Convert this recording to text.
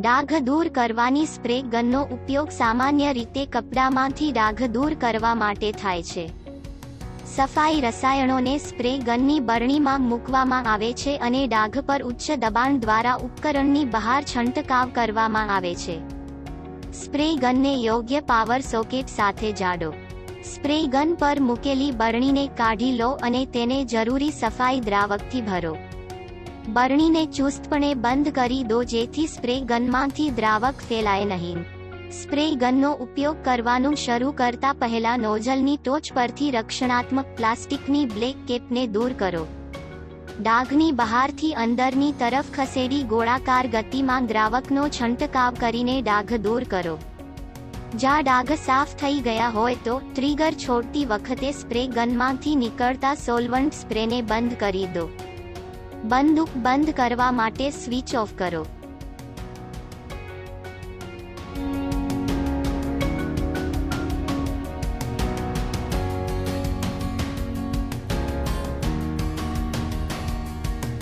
ડાઘ દૂર કરવાની સ્પ્રે ગનનો ઉપયોગ સામાન્ય રીતે કપડામાંથી ડાઘ દૂર કરવા માટે થાય છે. સફાઈ રસાયણોને સ્પ્રે ગનની બરણીમાં મૂકવામાં આવે છે અને ડાઘ પર ઉચ્ચ દબાણ દ્વારા ઉપકરણની બહાર છંટકાવ કરવામાં આવે છે. સ્પ્રે ગનને યોગ્ય પાવર સોકેટ સાથે જાડો. સ્પ્રે ગન પર મૂકેલી બરણીને કાઢી લો અને તેને જરૂરી સફાઈ દ્રાવકથી ભરો. બરણીને ચુસ્તપણે બંધ કરી દો જેથી સ્પ્રે ગનમાંથી દ્રાવક ફેલાય નહીં. સ્પ્રે ગનનો ઉપયોગ કરવાનું શરૂ કરતા પહેલા નોઝલની ટોચ પરથી રક્ષણાત્મક પ્લાસ્ટિકની બ્લેક કેપને દૂર કરો. ડાઘની બહારથી અંદરની તરફ ખસેડી ગોળાકાર ગતિમાં દ્રાવકનો છંટકાવ કરીને ડાઘ દૂર કરો. જ્યાં ડાઘ સાફ થઈ ગયા હોય તો ટ્રિગર છોડતી વખતે સ્પ્રે ગનમાંથી નીકળતા સોલવન્ટ સ્પ્રેને બંધ કરી દો. બંદૂક બંધ કરવા માટે સ્વિચ ઓફ કરો.